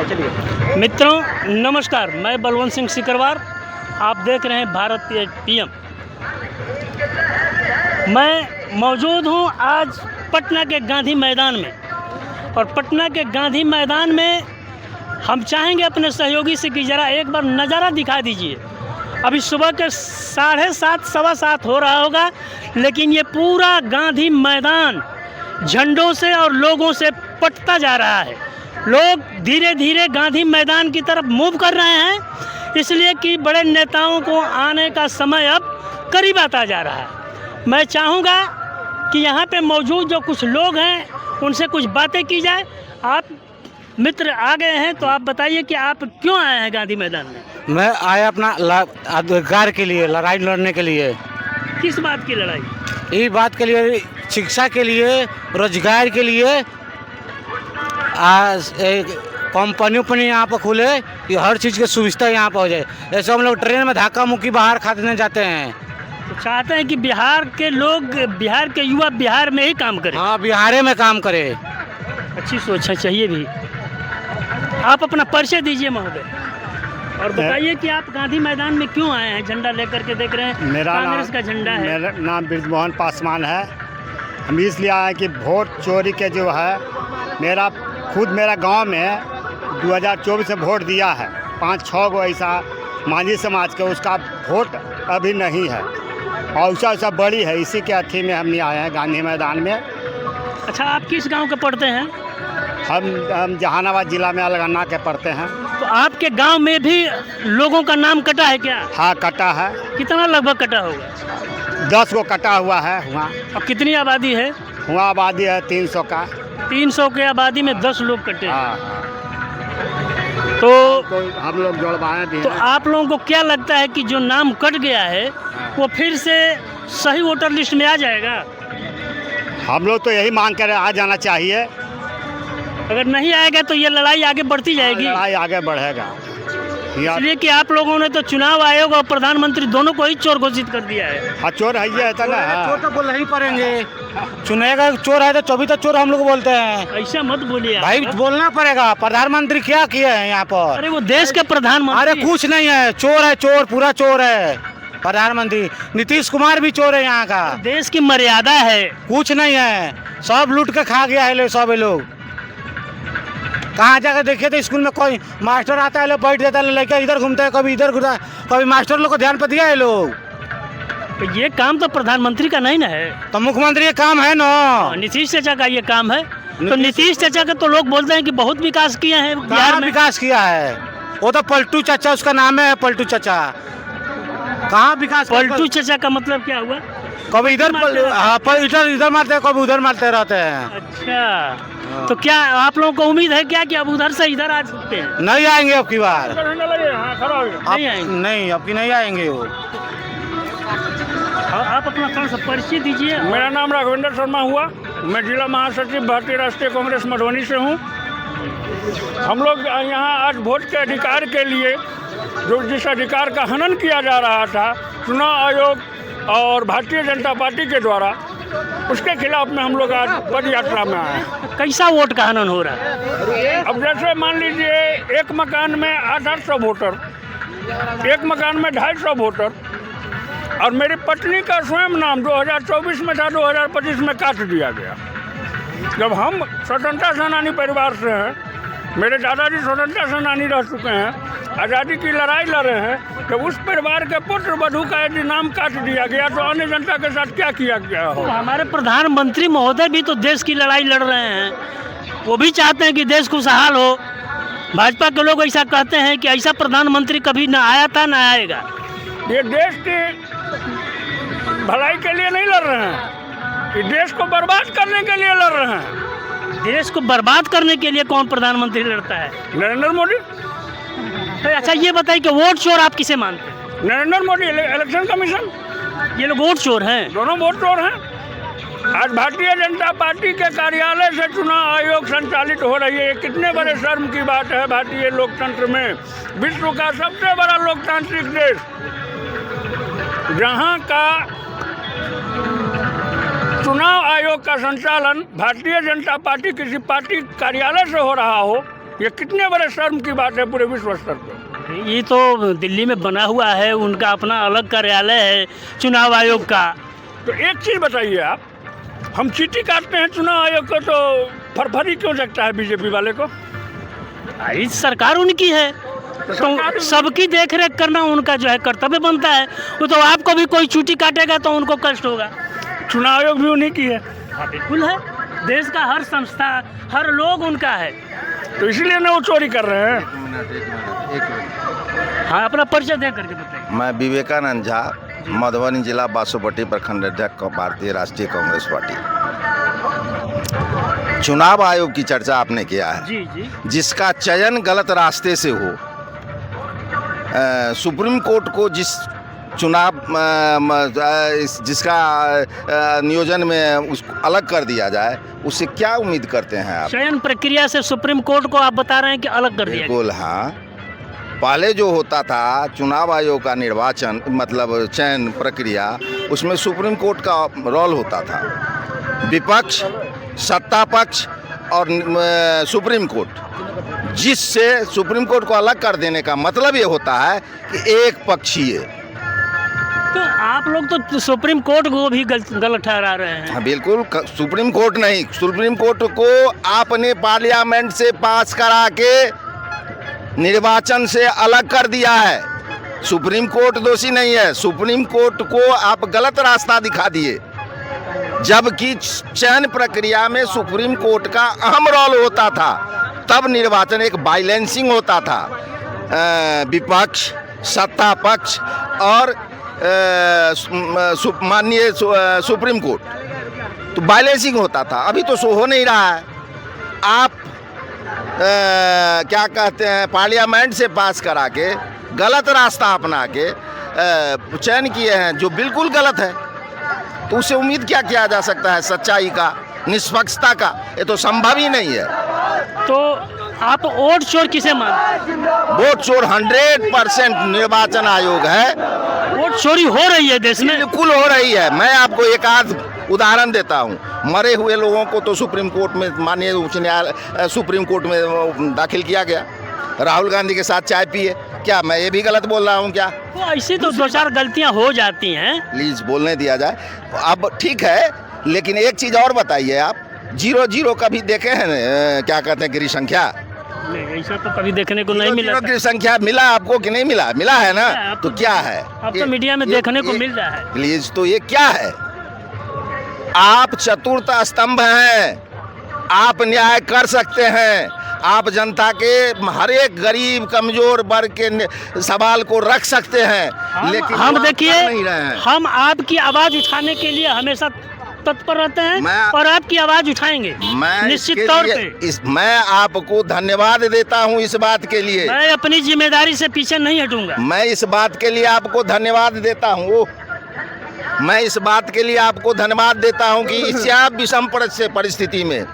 चलिए। मित्रों नमस्कार, मैं बलवंत सिंह सिकरवार, आप देख रहे हैं भारतीय पीएम। मैं मौजूद हूं आज पटना के गांधी मैदान में, और पटना के गांधी मैदान में हम चाहेंगे अपने सहयोगी से कि ज़रा एक बार नज़ारा दिखा दीजिए। अभी सुबह के 7:30 सवा 7 हो रहा होगा, लेकिन ये पूरा गांधी मैदान झंडों से और लोगों से पटता जा रहा है। लोग धीरे धीरे गांधी मैदान की तरफ मूव कर रहे हैं, इसलिए कि बड़े नेताओं को आने का समय अब करीब आता जा रहा है। मैं चाहूँगा कि यहाँ पे मौजूद जो कुछ लोग हैं उनसे कुछ बातें की जाए। आप मित्र आ गए हैं, तो आप बताइए कि आप क्यों आए हैं गांधी मैदान में? मैं आया अपना अधिकार के लिए, लड़ाई लड़ने के लिए। किस बात की लड़ाई? ये बात के लिए, शिक्षा के लिए, रोजगार के लिए। आज कंपनी उम्पनी यहाँ पर खुले, ये हर चीज़ की सुविधा यहाँ पर हो जाए। जैसे हम लोग ट्रेन में धक्का मुक्की बाहर खाने जाते हैं, तो चाहते हैं कि बिहार के लोग, बिहार के युवा बिहार में ही काम करें। हाँ, बिहार में काम करे। अच्छी सोच है, चाहिए भी। आप अपना परिचय दीजिए महोदय, और बताइए कि आप गांधी मैदान में क्यों आए हैं? झंडा लेकर के देख रहे हैं, कांग्रेस का झंडा है। मेरा नाम बृजमोहन पासवान है। हम इसलिए आए कि वोट चोरी के जो है, मेरा गांव में 2024 में वोट दिया है 5-6 गो ऐसा मांझी समाज के, उसका वोट अभी नहीं है और ऐसा बड़ी है। इसी के अथी में हमने आए हैं गांधी मैदान में। अच्छा, आप किस गांव के पढ़ते हैं? हम जहानाबाद जिला में अलगन्ना के पढ़ते हैं। तो आपके गांव में भी लोगों का नाम कटा है क्या? हाँ, कटा है। कितना लगभग कटा होगा? 10 गो कटा हुआ है वहाँ। और कितनी आबादी है? वहाँ आबादी है 300 का। 300 के आबादी में 10 लोग कटे। हाँ, तो हम लोग जुड़वाए भी तो हैं। आप लोगों को क्या लगता है कि जो नाम कट गया है वो फिर से सही वोटर लिस्ट में आ जाएगा? हम लोग तो यही मांग कर आ जाना चाहिए। अगर नहीं आएगा तो ये लड़ाई आगे बढ़ती जाएगी। लड़ाई आगे बढ़ेगा। इसलिए कि आप लोगों ने तो चुनाव आयोग और प्रधानमंत्री दोनों को ही चोर घोषित कर दिया है। हाँ, चोर है ये ना। चोर तो बोलना ही पड़ेंगे, चुनेगा चोर है तो 24 तक चोर हम लोग बोलते हैं। ऐसा मत बोलिए आप। भाई बोलना पड़ेगा। प्रधानमंत्री क्या किए हैं यहाँ पर? अरे वो देश के प्रधानमंत्री। अरे कुछ नहीं है, चोर है, चोर पूरा चोर है प्रधानमंत्री। नीतीश कुमार भी चोर है यहाँ का। देश की मर्यादा है। कुछ नहीं है, सब लूट के खा गया है सब लोग। कहाँ जाकर देखिए तो स्कूल में कोई मास्टर आता है, लोग बैठ जाता है, लड़का इधर घूमता है, कभी इधर घूमता है, कभी मास्टर लोग को ध्यान पर दिया है लोग। तो ये काम तो प्रधानमंत्री का नहीं ना है, तो मुख्यमंत्री का काम है ना। नीतीश चाचा का ये काम है। तो नीतीश चाचा का तो लोग बोलते हैं कि बहुत विकास किया है बिहार कहाँ में। विकास किया है? वो तो पलटू चाचा उसका नाम है, पलटू चाचा। कहाँ विकास? पलटू चाचा का मतलब क्या हुआ? कभी इधर इधर मारते हैं, कभी उधर मारते रहते हैं। अच्छा, तो क्या आप लोगों को उम्मीद है क्या कि अब उधर से इधर आ सकते हैं? नहीं आएंगे अब की बार। नहीं आएंगे। नहीं, अब की नहीं आएंगे वो। आप अपना थोड़ा सा परिचय दीजिए। मेरा नाम राघवेंद्र शर्मा हुआ। मैं जिला महासचिव भारतीय राष्ट्रीय कांग्रेस मधुबनी से हूँ। हम लोग यहाँ आज वोट के अधिकार के लिए, जो जिस अधिकार का हनन किया जा रहा था चुनाव आयोग और भारतीय जनता पार्टी के द्वारा, उसके खिलाफ में हम लोग आज पद यात्रा में आए हैं। कैसा वोट का हनन हो रहा है? अब जैसे मान लीजिए एक मकान में 800 वोटर, एक मकान में 250 वोटर, और मेरी पत्नी का स्वयं नाम 2024 में था, 2025 में काट दिया गया। जब हम स्वतंत्रता सेनानी परिवार से हैं, मेरे दादाजी स्वतंत्रता सेनानी रह चुके हैं, आज़ादी की लड़ाई लड़े हैं, तो उस परिवार के पुत्र वधू का यदि नाम काट दिया गया तो अन्य जनता के साथ क्या किया गया हो? तो हमारे प्रधानमंत्री महोदय भी तो देश की लड़ाई लड़ रहे हैं, वो भी चाहते हैं कि देश खुशहाल हो। भाजपा के लोग ऐसा कहते हैं कि ऐसा प्रधानमंत्री कभी ना आया था ना आएगा। ये देश की भलाई के लिए नहीं लड़ रहे हैं, ये देश को बर्बाद करने के लिए लड़ रहे हैं। देश को बर्बाद करने के लिए कौन प्रधानमंत्री लड़ता है? नरेंद्र मोदी। तो अच्छा ये बताइए कि वोट चोर आप किसे मानते हैं? नरेंद्र मोदी, इलेक्शन कमीशन, ये लोग वोट चोर हैं। दोनों वोट चोर हैं। आज भारतीय जनता पार्टी के कार्यालय से चुनाव आयोग संचालित हो रही है। ये कितने बड़े शर्म की बात है भारतीय लोकतंत्र में। विश्व का सबसे बड़ा लोकतांत्रिक देश, जहाँ का चुनाव आयोग का संचालन भारतीय जनता पार्टी किसी पार्टी कार्यालय से हो रहा हो, ये कितने बड़े शर्म की बात है पूरे विश्व स्तर पर। ये तो दिल्ली में बना हुआ है, उनका अपना अलग कार्यालय है चुनाव आयोग का। तो एक चीज़ बताइए आप, हम चीटी काटते हैं चुनाव आयोग को तो फरफरी क्यों जगता है बीजेपी वाले को? ये सरकार उनकी है तो सबकी देख रेख करना उनका जो है कर्तव्य बनता है। वो तो आपको भी कोई चूटी काटेगा तो उनको कष्ट होगा। चुनाव आयोग भी उन्हीं की है। हाँ बिल्कुल है, देश का हर संस्था हर लोग उनका है। तो इसलिए ना वो चोरी कर रहे हैं। हाँ अपना परिचय दे करके बताइए। मैं विवेकानंद झा, मधुबनी जिला बासोपट्टी प्रखंड अध्यक्ष भारतीय राष्ट्रीय कांग्रेस पार्टी। चुनाव आयोग की चर्चा आपने किया है, जी जी। जिसका चयन गलत रास्ते से हो, सुप्रीम कोर्ट को जिस चुनाव जिसका नियोजन में उसको अलग कर दिया जाए, उससे क्या उम्मीद करते हैं आप? चयन प्रक्रिया से सुप्रीम कोर्ट को आप बता रहे हैं कि अलग कर दिया गया। बिल्कुल हाँ। पहले जो होता था चुनाव आयोग का निर्वाचन मतलब चयन प्रक्रिया, उसमें सुप्रीम कोर्ट का रोल होता था। विपक्ष, सत्ता पक्ष और सुप्रीम कोर्ट, जिससे सुप्रीम कोर्ट को अलग कर देने का मतलब ये होता है कि एक पक्षीय। तो आप लोग तो सुप्रीम कोर्ट को भी गलत ठहरा रहे हैं। हाँ बिल्कुल, सुप्रीम कोर्ट नहीं, सुप्रीम कोर्ट को आपने पार्लियामेंट से पास करा के निर्वाचन से अलग कर दिया है। सुप्रीम कोर्ट दोषी नहीं है, सुप्रीम कोर्ट को आप गलत रास्ता दिखा दिए, जबकि चयन प्रक्रिया में सुप्रीम कोर्ट का अहम रोल होता था। तब निर्वाचन एक बैलेंसिंग होता था, विपक्ष, सत्ता पक्ष और माननीय सुप्रीम कोर्ट, तो बैलेंसिंग होता था। अभी तो सो हो नहीं रहा है। आप क्या कहते हैं, पार्लियामेंट से पास करा के गलत रास्ता अपना के चयन किए हैं, जो बिल्कुल गलत है। तो उससे उम्मीद क्या किया जा सकता है? सच्चाई का, निष्पक्षता का? ये तो संभव ही नहीं है। तो आप वोट चोर किसे मानते हैं? वोट चोर 100% निर्वाचन आयोग है। वोट चोरी हो रही है देश में, बिल्कुल हो रही है। मैं आपको एक आध उदाहरण देता हूँ। मरे हुए लोगों को तो सुप्रीम कोर्ट में, माननीय उच्च न्यायालय सुप्रीम कोर्ट में दाखिल किया गया। राहुल गांधी के साथ चाय पिए, क्या मैं ये भी गलत बोल रहा हूँ क्या? तो ऐसी तो दो चार गलतियां हो जाती हैं। प्लीज बोलने दिया जाए। अब ठीक है, लेकिन एक चीज और बताइए आप, 0-0 कभी देखे हैं क्या कहते हैं गिरी संख्या? नहीं, ऐसा तो कभी देखने को नहीं मिला। गिरी संख्या मिला आपको कि नहीं मिला? मिला है ना? तो क्या है? अब तो मीडिया में देखने को मिल रहा है। प्लीज, तो ये क्या है? आप चतुर्थ स्तंभ हैं, आप न्याय कर सकते हैं, आप जनता के हर एक गरीब कमजोर वर्ग के सवाल को रख सकते हैं। लेकिन हम देखिए, नहीं रहे हैं। हम आपकी आवाज उठाने के लिए हमेशा तत्पर रहते हैं और आपकी आवाज उठाएंगे निश्चित तौर पे। मैं आपको धन्यवाद देता हूं इस बात के लिए। मैं अपनी जिम्मेदारी से पीछे नहीं हटूंगा। मैं इस बात के लिए आपको धन्यवाद देता हूं। मैं इस बात के लिए आपको धन्यवाद देता हूं कि इस विषम परिस्थिति में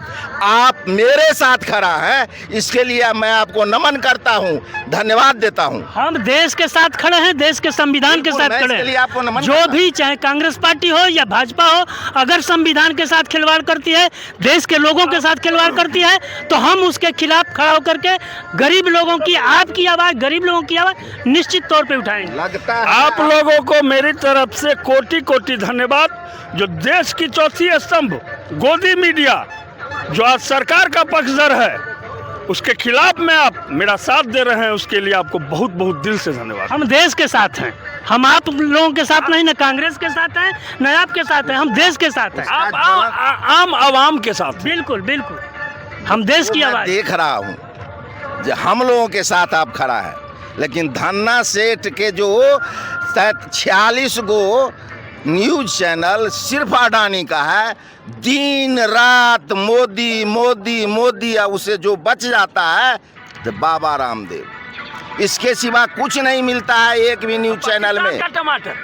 आप मेरे साथ खड़ा हैं, इसके लिए मैं आपको नमन करता हूं, धन्यवाद देता हूं। हम देश के साथ खड़े हैं, देश के संविधान के साथ खड़े हैं। जो भी, चाहे कांग्रेस पार्टी हो या भाजपा हो, अगर संविधान के साथ खिलवाड़ करती है, देश के लोगों के साथ खिलवाड़ करती है, तो हम उसके खिलाफ खड़ा होकर के गरीब लोगों की, आपकी आवाज़, गरीब लोगों की आवाज़ निश्चित तौर पे उठाएंगे। लगता है आप लोगों को मेरी तरफ से कोटि कोटि धन्यवाद। जो देश की चौथी स्तंभ गोदी मीडिया, जो आज सरकार का पक्षधर है, उसके खिलाफ में आप मेरा साथ दे रहे हैं, उसके लिए आपको बहुत बहुत दिल से धन्यवाद। हम देश के साथ हैं, हम आप लोगों के साथ नहीं, न कांग्रेस के साथ हैं, न आपके साथ हैं, हम देश के साथ हैं। आप आम आवाम के साथ। बिल्कुल बिल्कुल, हम देश की आवाज़ देख रहा हूँ, जो हम लोगों के साथ आप खड़ा है। लेकिन धन्ना सेठ के जो 46 गो न्यूज चैनल सिर्फ अडानी का है, दिन रात मोदी मोदी मोदी, उसे जो बच जाता है तो बाबा रामदेव। इसके सिवा कुछ नहीं मिलता है एक भी न्यूज चैनल में। टमाटर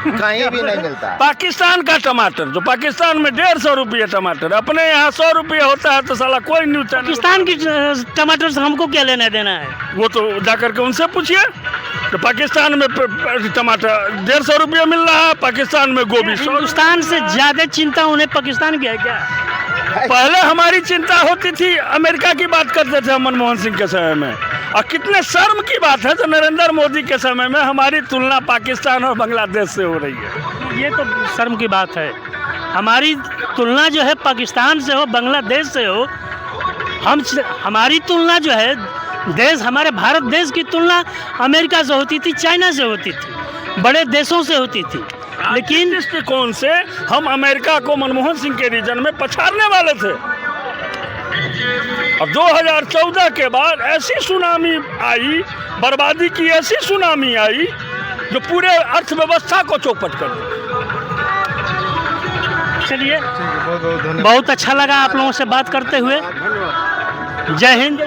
कहीं भी नहीं मिलता। पाकिस्तान का टमाटर, जो पाकिस्तान में 150 रुपये टमाटर, अपने यहाँ 100 रुपये होता है, तो साला कोई न्यूज चैनल। पाकिस्तान की टमाटर से हमको क्या लेना देना है? वो तो जाकर के उनसे पूछिए। तो पाकिस्तान में टमाटर 150 रुपये मिल रहा है, पाकिस्तान में गोभी 100। हिंदुस्तान से ज्यादा चिंता उन्हें पाकिस्तान की है क्या? पहले हमारी चिंता होती थी, अमेरिका की बात करते थे मनमोहन सिंह के समय में, और कितने शर्म की बात है तो नरेंद्र मोदी के समय में हमारी तुलना पाकिस्तान और बांग्लादेश से हो रही है। ये तो शर्म की बात है। हमारी तुलना जो है पाकिस्तान से हो, बांग्लादेश से हो, हमारी तुलना जो है देश, हमारे भारत देश की तुलना अमेरिका से होती थी, चाइना से होती थी, बड़े देशों से होती थी। लेकिन दृष्टिकोण से हम अमेरिका को मनमोहन सिंह के रीजन में पछाड़ने वाले थे, और 2014 के बाद ऐसी सुनामी आई, बर्बादी की ऐसी सुनामी आई जो पूरे अर्थव्यवस्था को चौपट कर दी। चलिए, बहुत अच्छा लगा आप लोगों से बात करते हुए। जय हिंद।